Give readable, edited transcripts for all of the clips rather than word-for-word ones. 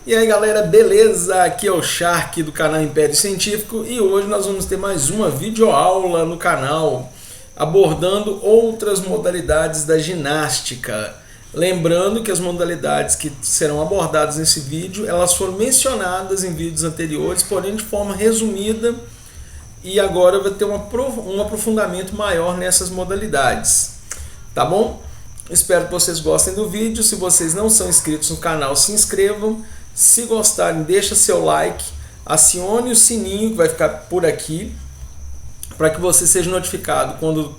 E aí galera, beleza? Aqui é o Shark do canal Império Científico e hoje nós vamos ter mais uma videoaula no canal abordando outras modalidades da ginástica. Lembrando que as modalidades que serão abordadas nesse vídeo, elas foram mencionadas em vídeos anteriores, porém de forma resumida, e agora vai ter um aprofundamento maior nessas modalidades. Tá bom? Espero que vocês gostem do vídeo. Se vocês não são inscritos no canal, se inscrevam. Se gostarem, deixa seu like, acione o sininho que vai ficar por aqui para que você seja notificado quando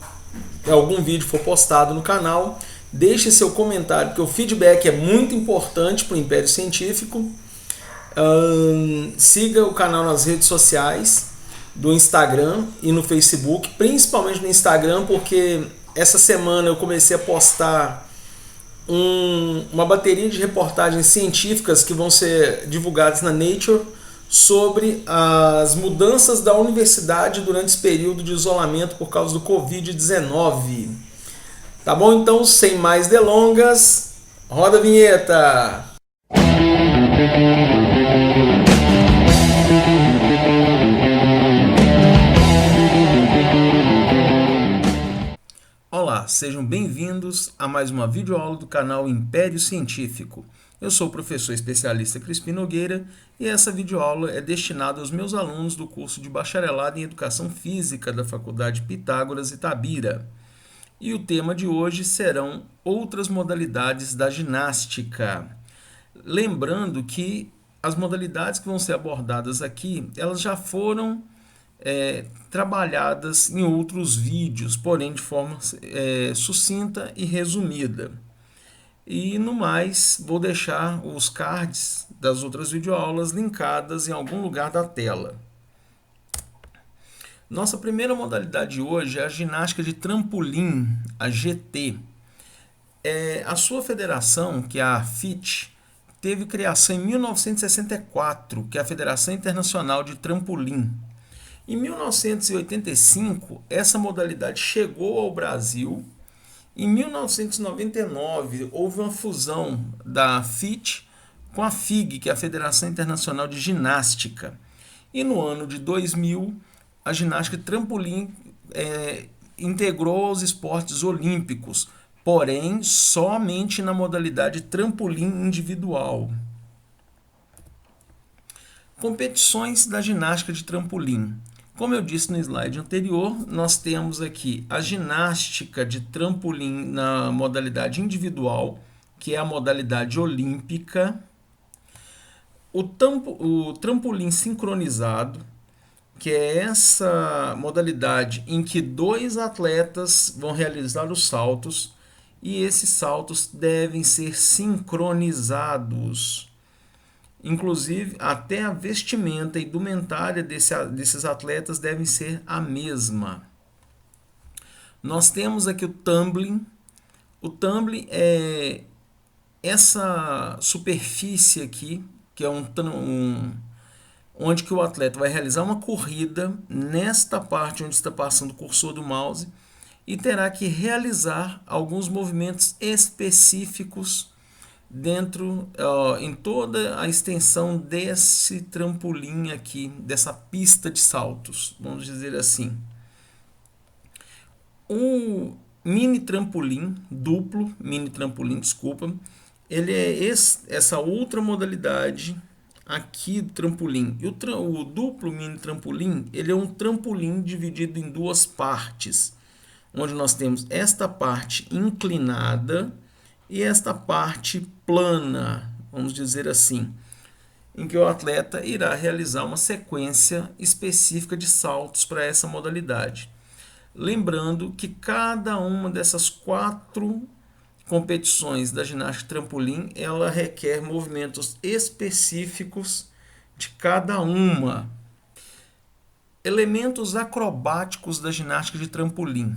algum vídeo for postado no canal. Deixe seu comentário, porque o feedback é muito importante para o Império Científico. Siga o canal nas redes sociais do Instagram e no Facebook, principalmente no Instagram, porque essa semana eu comecei a postar uma bateria de reportagens científicas que vão ser divulgadas na Nature sobre as mudanças da universidade durante esse período de isolamento por causa do Covid-19. Tá bom? Então, sem mais delongas, roda a vinheta! Olá, sejam bem-vindos a mais uma videoaula do canal Império Científico. Eu sou o professor especialista Crispim Nogueira e essa videoaula é destinada aos meus alunos do curso de Bacharelado em Educação Física da Faculdade Pitágoras Itabira. E o tema de hoje serão outras modalidades da ginástica. Lembrando que as modalidades que vão ser abordadas aqui, elas já foram trabalhadas em outros vídeos, porém de forma sucinta e resumida. E no mais, vou deixar os cards das outras videoaulas linkadas em algum lugar da tela. Nossa primeira modalidade de hoje é a ginástica de trampolim, a GT. A sua federação, que é a FIT, teve criação em 1964, que é a Federação Internacional de Trampolim. Em 1985, essa modalidade chegou ao Brasil. Em 1999, houve uma fusão da FIT com a FIG, que é a Federação Internacional de Ginástica. E no ano de 2000, a ginástica de trampolim integrou aos esportes olímpicos, porém somente na modalidade trampolim individual. Competições da ginástica de trampolim. Como eu disse no slide anterior, nós temos aqui a ginástica de trampolim na modalidade individual, que é a modalidade olímpica, o trampolim sincronizado, que é essa modalidade em que dois atletas vão realizar os saltos e esses saltos devem ser sincronizados. Inclusive, até a vestimenta e indumentária desses atletas devem ser a mesma. Nós temos aqui o tumbling. O tumbling é essa superfície aqui, que é onde que o atleta vai realizar uma corrida nesta parte onde está passando o cursor do mouse e terá que realizar alguns movimentos específicos em toda a extensão desse trampolim aqui, dessa pista de saltos, vamos dizer assim. O mini trampolim, ele é essa outra modalidade aqui do trampolim. E o duplo mini trampolim, ele é um trampolim dividido em duas partes, onde nós temos esta parte inclinada e esta parte plana, vamos dizer assim, em que o atleta irá realizar uma sequência específica de saltos para essa modalidade. Lembrando que cada uma dessas 4 competições da ginástica trampolim, ela requer movimentos específicos de cada uma. Elementos acrobáticos da ginástica de trampolim.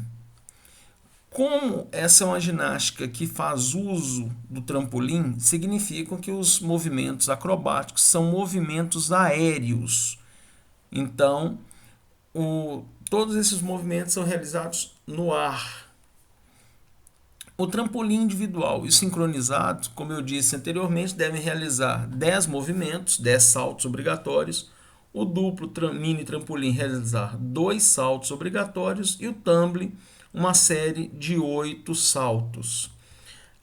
Como essa é uma ginástica que faz uso do trampolim, significa que os movimentos acrobáticos são movimentos aéreos. Então, todos esses movimentos são realizados no ar. O trampolim individual e sincronizado, como eu disse anteriormente, devem realizar 10 movimentos, 10 saltos obrigatórios. O duplo mini trampolim realizar 2 saltos obrigatórios e o tumbling uma série de 8 saltos.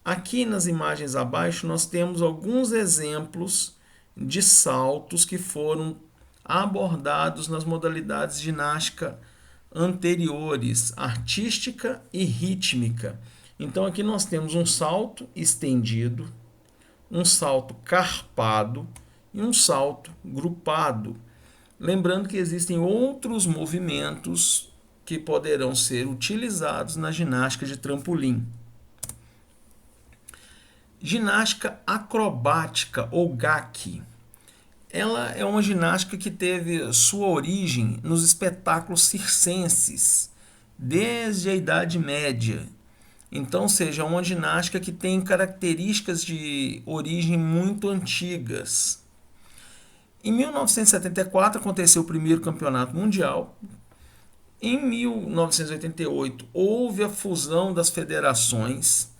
Aqui nas imagens abaixo nós temos alguns exemplos de saltos que foram abordados nas modalidades de ginástica anteriores, artística e rítmica. Então aqui nós temos um salto estendido, um salto carpado e um salto grupado. Lembrando que existem outros movimentos que poderão ser utilizados na ginástica de trampolim. Ginástica acrobática ou GAC. Ela é uma ginástica que teve sua origem nos espetáculos circenses, desde a Idade Média. Então, seja uma ginástica que tem características de origem muito antigas. Em 1974 aconteceu o primeiro campeonato mundial. Em 1988 houve a fusão das federações,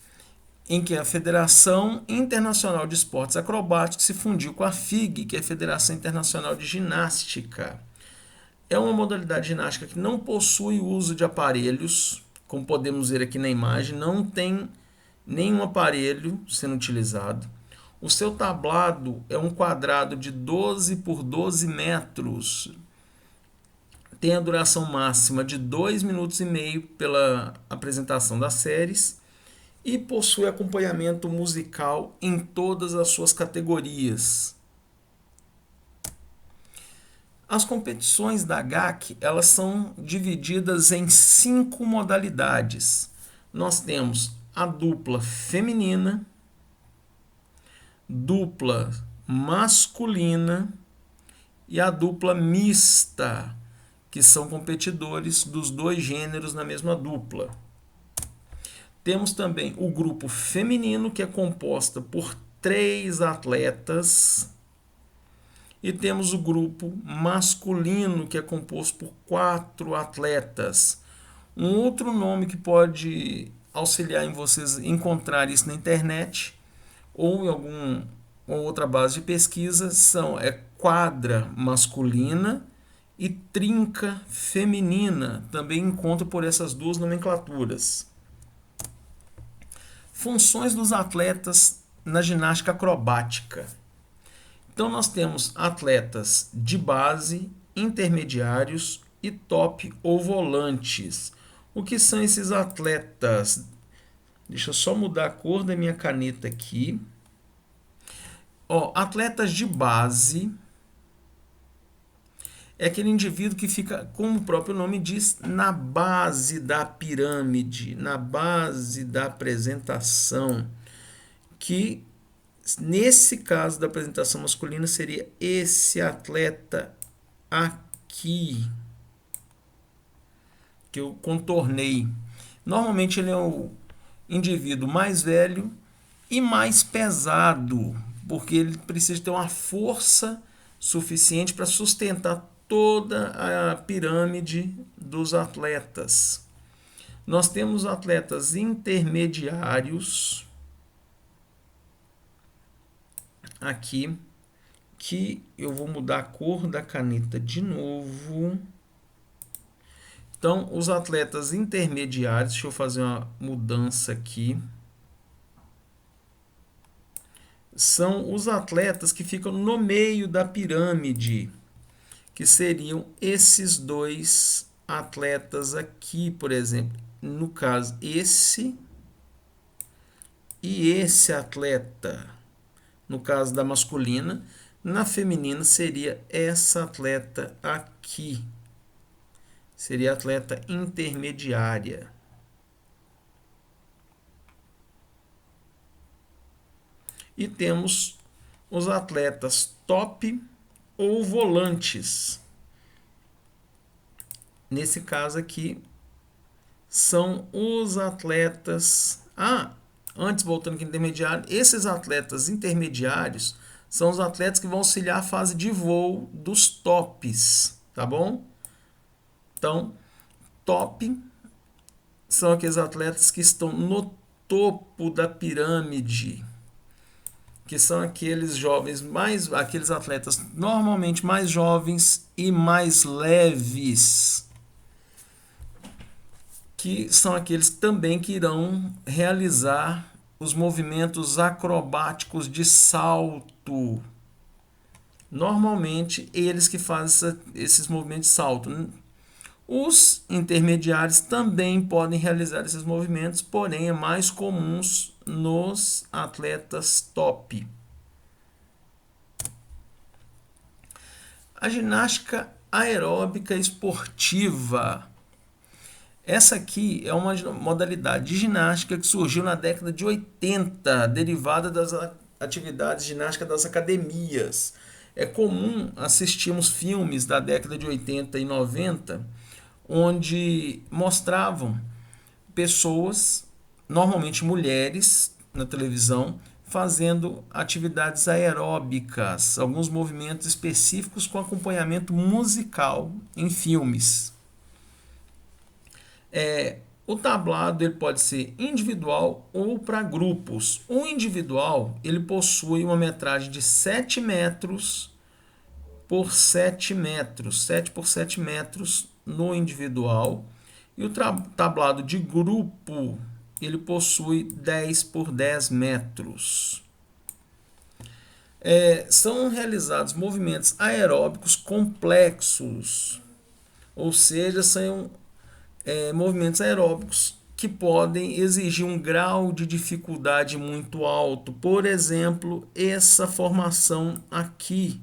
em que a Federação Internacional de Esportes Acrobáticos se fundiu com a FIG, que é a Federação Internacional de Ginástica. É uma modalidade ginástica que não possui uso de aparelhos, como podemos ver aqui na imagem, não tem nenhum aparelho sendo utilizado. O seu tablado é um quadrado de 12 por 12 metros. Tem a duração máxima de 2 minutos e meio pela apresentação das séries e possui acompanhamento musical em todas as suas categorias. As competições da GAC, elas são divididas em 5 modalidades. Nós temos a dupla feminina, dupla masculina e a dupla mista, que são competidores dos 2 gêneros na mesma dupla. Temos também o grupo feminino, que é composta por 3 atletas. E temos o grupo masculino, que é composto por 4 atletas. Um outro nome que pode auxiliar em vocês encontrar isso na internet ou em alguma outra base de pesquisa é quadra masculina e trinca feminina. Também encontro por essas 2 nomenclaturas. Funções dos atletas na ginástica acrobática. Então nós temos atletas de base, intermediários e top ou volantes. O que são esses atletas? Deixa eu só mudar a cor da minha caneta aqui. Atletas de base é aquele indivíduo que fica, como o próprio nome diz, na base da pirâmide, na base da apresentação, que nesse caso da apresentação masculina seria esse atleta aqui, que eu contornei. Normalmente ele é o indivíduo mais velho e mais pesado, porque ele precisa ter uma força suficiente para sustentar toda a pirâmide dos atletas. Nós temos atletas intermediários aqui, que eu vou mudar a cor da caneta de novo. Então, os atletas intermediários, deixa eu fazer uma mudança aqui, são os atletas que ficam no meio da pirâmide, que seriam esses 2 atletas aqui, por exemplo. No caso, esse e esse atleta. No caso da masculina, na feminina seria essa atleta aqui. Seria a atleta intermediária. E temos os atletas top ou volantes. Nesse caso aqui, são os atletas... Antes, voltando aqui intermediário, esses atletas intermediários são os atletas que vão auxiliar a fase de voo dos tops, tá bom? Então, top são aqueles atletas que estão no topo da pirâmide, que são aqueles aqueles atletas normalmente mais jovens e mais leves, que são aqueles também que irão realizar os movimentos acrobáticos de salto. Normalmente, eles que fazem esses movimentos de salto. Os intermediários também podem realizar esses movimentos, porém é mais comuns nos atletas top. A ginástica aeróbica esportiva. Essa aqui é uma modalidade de ginástica que surgiu na década de 80, derivada das atividades de ginástica das academias. É comum assistirmos filmes da década de 80 e 90, onde mostravam pessoas, normalmente mulheres, na televisão, fazendo atividades aeróbicas, alguns movimentos específicos com acompanhamento musical em filmes. O tablado ele pode ser individual ou para grupos. O individual ele possui uma metragem de 7 metros por 7 metros, 7 por 7 metros no individual. E o tablado de grupo ele possui 10 por 10 metros. São realizados movimentos aeróbicos complexos, ou seja, são movimentos aeróbicos que podem exigir um grau de dificuldade muito alto. Por exemplo, essa formação aqui,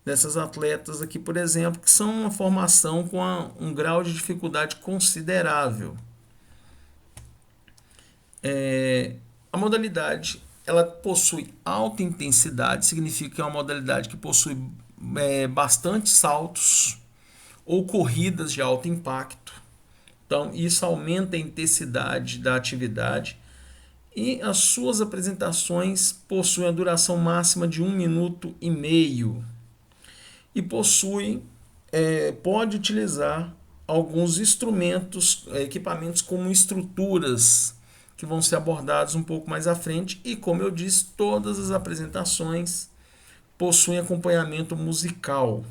dessas atletas aqui, por exemplo, que são uma formação com um grau de dificuldade considerável. A modalidade ela possui alta intensidade, significa que é uma modalidade que possui bastante saltos ou corridas de alto impacto. Então, isso aumenta a intensidade da atividade e as suas apresentações possuem a duração máxima de 1 minuto e meio e pode utilizar alguns instrumentos, equipamentos como estruturas que vão ser abordados um pouco mais à frente e, como eu disse, todas as apresentações possuem acompanhamento musical.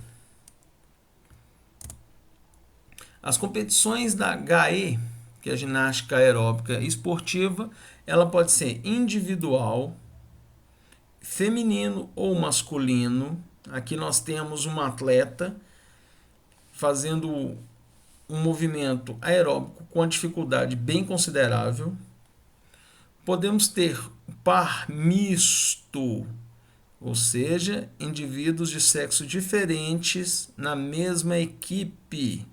As competições da GAE, que é a ginástica aeróbica esportiva, ela pode ser individual, feminino ou masculino. Aqui nós temos uma atleta fazendo um movimento aeróbico com uma dificuldade bem considerável. Podemos ter par misto, ou seja, indivíduos de sexos diferentes na mesma equipe.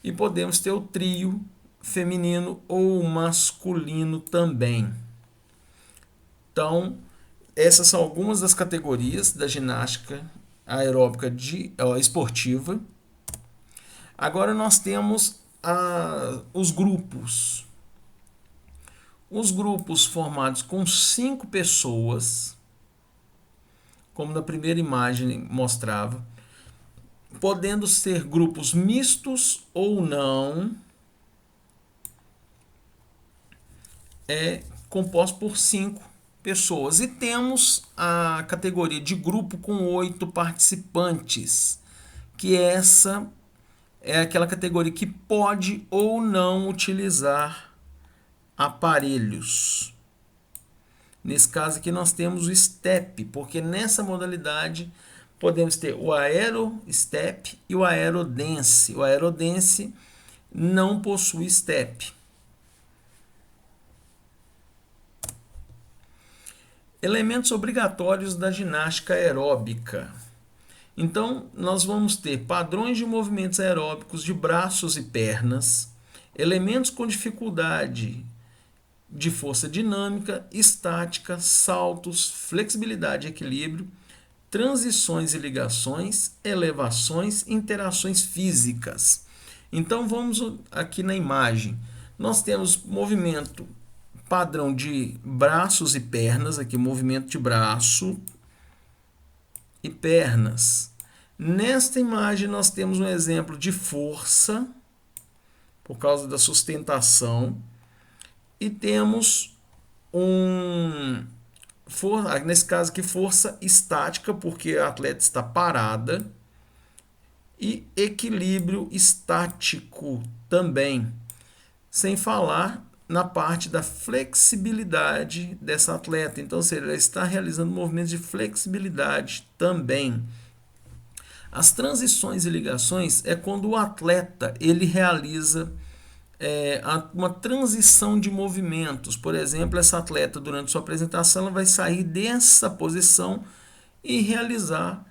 E podemos ter o trio feminino ou masculino também. Então, essas são algumas das categorias da ginástica aeróbica esportiva. Agora nós temos os grupos. Os grupos formados com 5 pessoas, como na primeira imagem mostrava, podendo ser grupos mistos ou não, composto por 5 pessoas. E temos a categoria de grupo com 8 participantes, que essa é aquela categoria que pode ou não utilizar aparelhos. Nesse caso aqui nós temos o step, porque nessa modalidade podemos ter o aero-step e o aerodance. O aerodance não possui step. Elementos obrigatórios da ginástica aeróbica. Então, nós vamos ter padrões de movimentos aeróbicos de braços e pernas, elementos com dificuldade de força dinâmica, estática, saltos, flexibilidade e equilíbrio, transições e ligações, elevações, interações físicas. Então vamos aqui na imagem. Nós temos movimento padrão de braços e pernas, aqui movimento de braço e pernas. Nesta imagem nós temos um exemplo de força, por causa da sustentação. E temos nesse caso aqui, força estática, porque a atleta está parada, e equilíbrio estático também, sem falar na parte da flexibilidade dessa atleta. Então, se ela está realizando movimentos de flexibilidade também. As transições e ligações é quando o atleta ele realiza uma transição de movimentos. Por exemplo, essa atleta, durante sua apresentação, ela vai sair dessa posição e realizar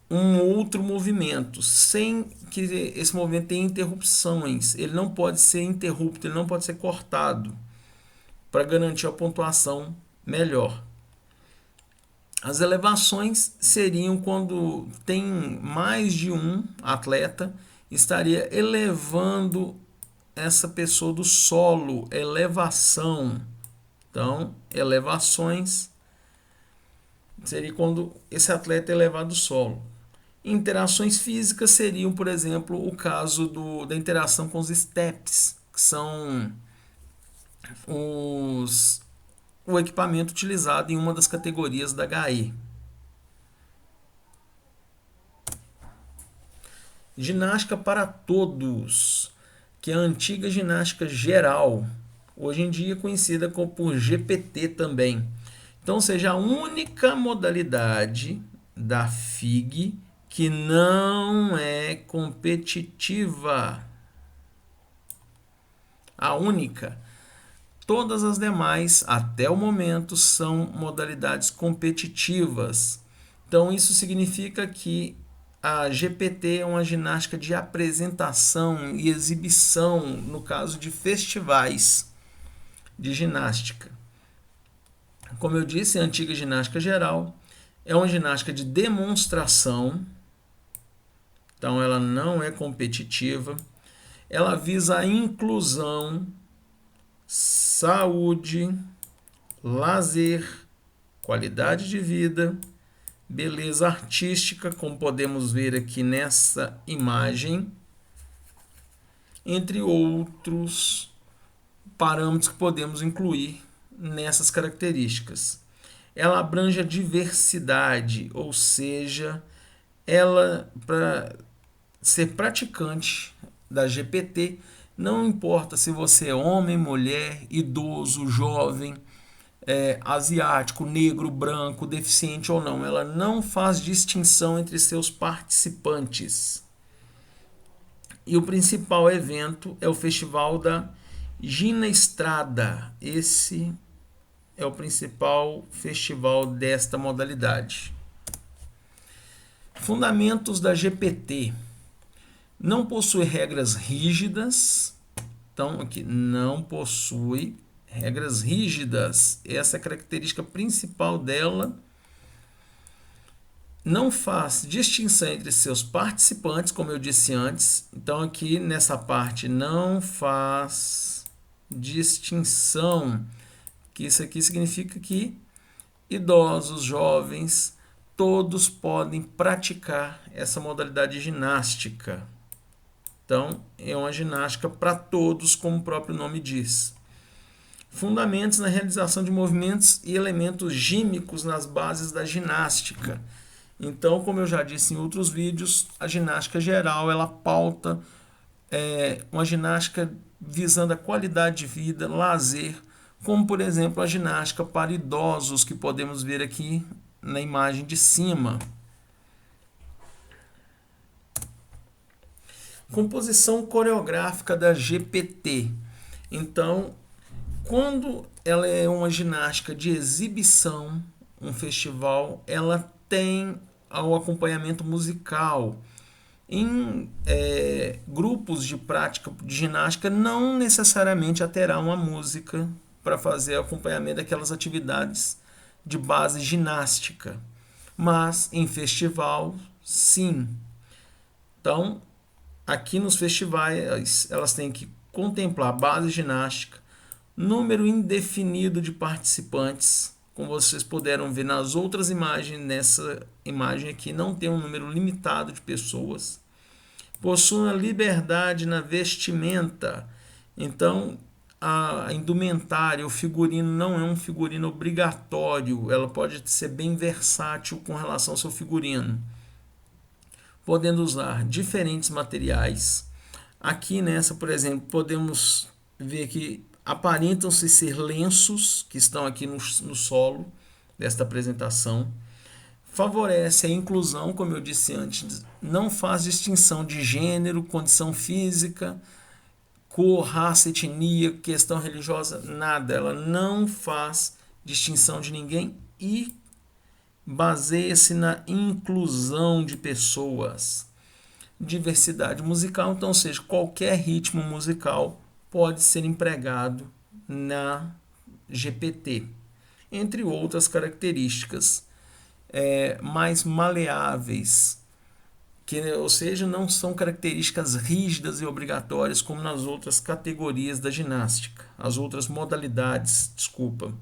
um outro movimento, sem que esse movimento tenha interrupções. Ele não pode ser interrupto, ele não pode ser cortado, para garantir a pontuação melhor. As elevações seriam quando tem mais de um atleta, estaria elevando essa pessoa do solo, elevação. Então, elevações seria quando esse atleta é elevado do solo. Interações físicas seriam, por exemplo, o caso da interação com os steps, que são o equipamento utilizado em uma das categorias da HE. Ginástica para todos, que é a antiga ginástica geral, hoje em dia conhecida por GPT também. Então, seja a única modalidade da FIG que não é competitiva. A única. Todas as demais, até o momento, são modalidades competitivas. Então, isso significa que a GPT é uma ginástica de apresentação e exibição, no caso de festivais de ginástica. Como eu disse, a antiga ginástica geral é uma ginástica de demonstração, então ela não é competitiva. Ela visa a inclusão, saúde, lazer, qualidade de vida, beleza artística, como podemos ver aqui nessa imagem, entre outros parâmetros que podemos incluir nessas características. Ela abrange a diversidade, ou seja, ela, para ser praticante da GPT, não importa se você é homem, mulher, idoso, jovem, asiático, negro, branco, deficiente ou não, ela não faz distinção entre seus participantes. E o principal evento é o Festival da Ginestrada. Esse é o principal festival desta modalidade. Fundamentos da GPT. Não possui regras rígidas. Então, aqui, não possui regras rígidas. Essa é a característica principal dela. Não faz distinção entre seus participantes, como eu disse antes. Então, aqui nessa parte, não faz distinção. Que isso aqui significa que idosos, jovens, todos podem praticar essa modalidade de ginástica. Então, é uma ginástica para todos, como o próprio nome diz. Fundamentos na realização de movimentos e elementos gímicos nas bases da ginástica. Então, como eu já disse em outros vídeos, a ginástica geral, ela pauta uma ginástica visando a qualidade de vida, lazer, como, por exemplo, a ginástica para idosos, que podemos ver aqui na imagem de cima. Composição coreográfica da GPT. Então, quando ela é uma ginástica de exibição, um festival, ela tem o acompanhamento musical. Em grupos de prática de ginástica, não necessariamente terá uma música para fazer acompanhamento daquelas atividades de base ginástica, mas em festival, sim. Então, aqui nos festivais, elas têm que contemplar base ginástica, número indefinido de participantes, como vocês puderam ver nas outras imagens. Nessa imagem aqui não tem um número limitado de pessoas, Possui uma liberdade na vestimenta. Então, a indumentária, o figurino não é um figurino obrigatório. Ela pode ser bem versátil com relação ao seu figurino, podendo usar diferentes materiais. Aqui nessa, por exemplo, podemos ver que aparentam-se ser lenços que estão aqui no solo desta apresentação. Favorece a inclusão, como eu disse antes, não faz distinção de gênero, condição física, cor, raça, etnia, questão religiosa, nada. Ela não faz distinção de ninguém e baseia-se na inclusão de pessoas. Diversidade musical, então, ou seja, qualquer ritmo musical pode ser empregado na GPT, entre outras características mais maleáveis, ou seja, não são características rígidas e obrigatórias como nas outras categorias da ginástica, as outras modalidades, desculpa.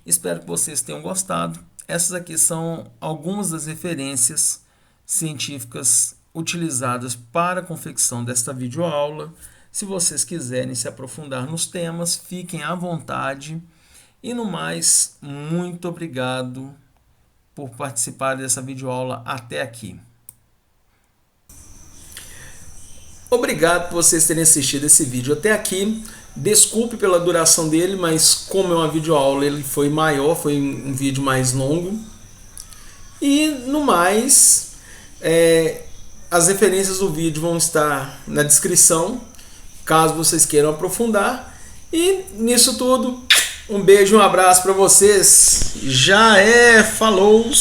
Espero que vocês tenham gostado. Essas aqui são algumas das referências científicas utilizadas para a confecção desta videoaula. Se vocês quiserem se aprofundar nos temas, fiquem à vontade. E no mais, muito obrigado por participar dessa videoaula até aqui. Obrigado por vocês terem assistido esse vídeo até aqui. Desculpe pela duração dele, mas como é uma videoaula, ele foi maior, foi um vídeo mais longo. E no mais, as referências do vídeo vão estar na descrição, caso vocês queiram aprofundar. E nisso tudo, um beijo e um abraço para vocês. Já falou!